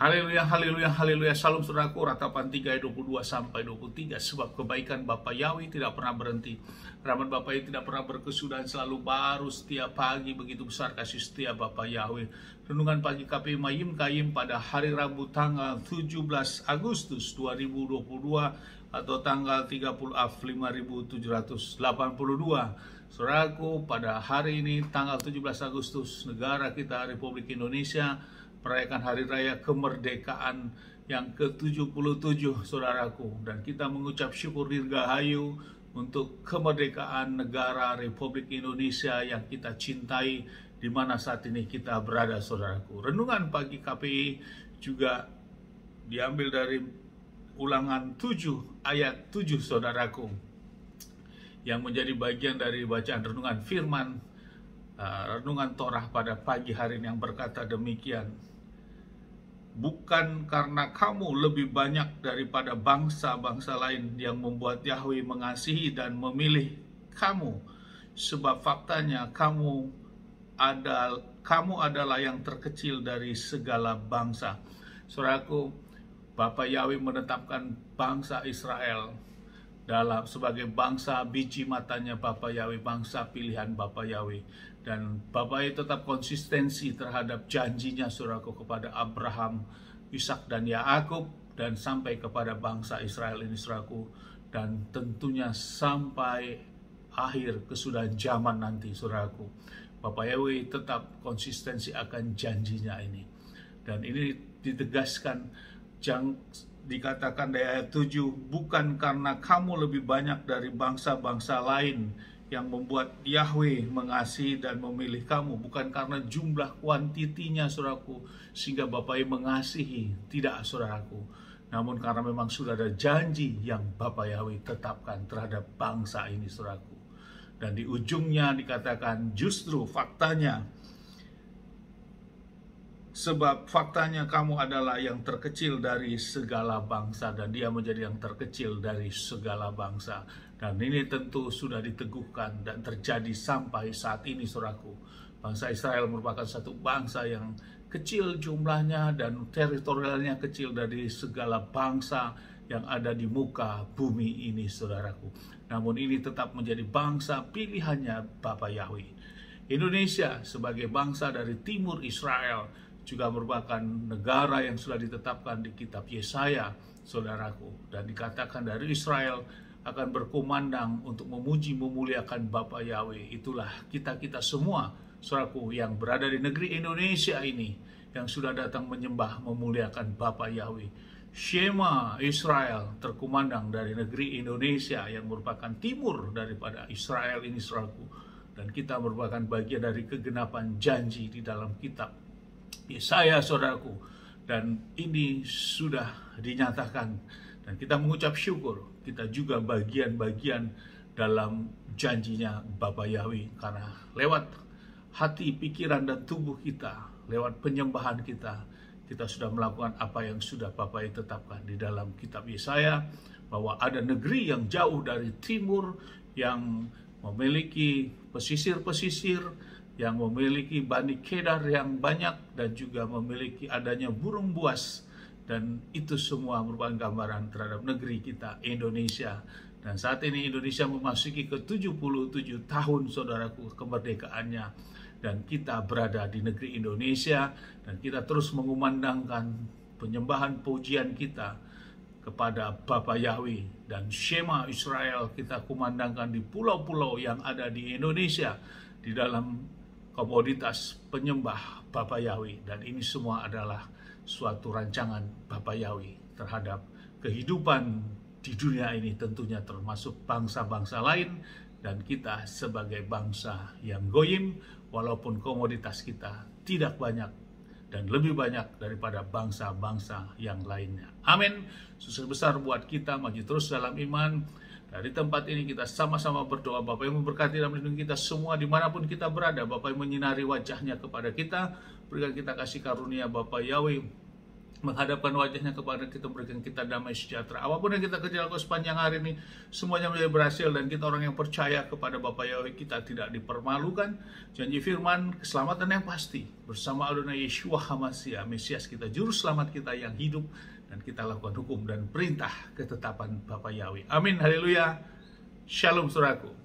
Haleluya, haleluya, haleluya. Salam saudaraku, ratapan 3 ayat 22 sampai 23. Sebab kebaikan Bapa Yahweh tidak pernah berhenti, rahmat Bapa Yahweh tidak pernah berkesudahan, selalu baru setiap pagi. Begitu besar kasih setia Bapa Yahweh. Renungan pagi KPI Mayim Kayim pada hari Rabu tanggal 17 Agustus 2022 atau tanggal 30 Av 5782. Saudaraku, pada hari ini tanggal 17 Agustus negara kita Republik Indonesia merayakan hari raya kemerdekaan yang ke-77, saudaraku, dan kita mengucap syukur dirgahayu untuk kemerdekaan negara Republik Indonesia yang kita cintai di mana saat ini kita berada, saudaraku. Renungan pagi KPI juga diambil dari Ulangan 7 ayat 7, saudaraku, yang menjadi bagian dari bacaan renungan firman renungan Torah pada pagi hari ini, yang berkata demikian: bukan karena kamu lebih banyak daripada bangsa-bangsa lain yang membuat Yahweh mengasihi dan memilih kamu, sebab faktanya kamu adalah yang terkecil dari segala bangsa. Saudaraku, Bapa Yahweh menetapkan bangsa Israel sebagai bangsa biji matanya Bapa Yahweh, bangsa pilihan Bapa Yahweh. Dan Bapa Yahweh tetap konsistensi terhadap janjinya, saudaraku, kepada Abraham, Ishak dan Yakub, dan sampai kepada bangsa Israel ini, saudaraku, dan tentunya sampai akhir kesudahan zaman nanti, saudaraku. Bapa Yahweh tetap konsistensi akan janjinya ini. Dan ini ditegaskan, dikatakan di ayat 7, bukan karena kamu lebih banyak dari bangsa-bangsa lain yang membuat Yahweh mengasihi dan memilih kamu. Bukan karena jumlah kuantitinya, saudaraku, sehingga Bapa Yahweh mengasihi. Tidak, saudaraku. Namun karena memang sudah ada janji yang Bapa Yahweh tetapkan terhadap bangsa ini, saudaraku. Dan di ujungnya dikatakan justru faktanya, sebab faktanya kamu adalah yang terkecil dari segala bangsa, dan dia menjadi yang terkecil dari segala bangsa. Dan ini tentu sudah diteguhkan dan terjadi sampai saat ini, saudaraku. Bangsa Israel merupakan satu bangsa yang kecil jumlahnya dan teritorialnya kecil dari segala bangsa yang ada di muka bumi ini, saudaraku. Namun ini tetap menjadi bangsa pilihannya Bapa Yahweh. Indonesia sebagai bangsa dari timur Israel juga merupakan negara yang sudah ditetapkan di kitab Yesaya, saudaraku. Dan dikatakan dari Israel akan berkumandang untuk memuji memuliakan Bapa Yahweh. Itulah kita semua, saudaraku, yang berada di negeri Indonesia ini, yang sudah datang menyembah memuliakan Bapa Yahweh. Shema Israel terkumandang dari negeri Indonesia yang merupakan timur daripada Israel ini, saudaraku. Dan kita merupakan bagian dari kegenapan janji di dalam kitab Yesaya, saudaraku. Dan ini sudah dinyatakan, dan kita mengucap syukur, kita juga bagian-bagian dalam janjinya Bapa Yahweh, karena lewat hati, pikiran, dan tubuh kita, lewat penyembahan kita sudah melakukan apa yang sudah Bapa Yahweh tetapkan di dalam kitab Yesaya, bahwa ada negeri yang jauh dari timur yang memiliki pesisir-pesisir, yang memiliki Bani Kedar yang banyak, dan juga memiliki adanya burung buas. Dan itu semua merupakan gambaran terhadap negeri kita, Indonesia. Dan saat ini Indonesia memasuki ke-77 tahun, saudaraku, kemerdekaannya. Dan kita berada di negeri Indonesia, dan kita terus mengumandangkan penyembahan pujian kita kepada Bapa Yahweh. Dan Shema Israel kita kumandangkan di pulau-pulau yang ada di Indonesia, di dalam komoditas penyembah Bapa Yahweh. Dan ini semua adalah suatu rancangan Bapa Yahweh terhadap kehidupan di dunia ini, tentunya termasuk bangsa-bangsa lain, dan kita sebagai bangsa yang goyim, walaupun komoditas kita tidak banyak dan lebih banyak daripada bangsa-bangsa yang lainnya. Amin. Sukses besar buat kita, maju terus dalam iman. Dari tempat ini kita sama-sama berdoa, Bapa yang memberkati dan melindungi kita semua dimanapun kita berada. Bapa yang menyinari wajahnya kepada kita, berikan kita kasih karunia, Bapa Yahweh, menghadapkan wajahnya kepada kita, berikan kita damai sejahtera. Apapun yang kita kerjakan sepanjang hari ini, semuanya menjadi berhasil, dan kita orang yang percaya kepada Bapa Yahweh, kita tidak dipermalukan. Janji firman, keselamatan yang pasti bersama Adonai Yeshua HaMashiach, Mesias kita, Juru Selamat kita yang hidup, dan kita lakukan hukum dan perintah ketetapan Bapa Yahweh. Amin, haleluya. Shalom saudaraku.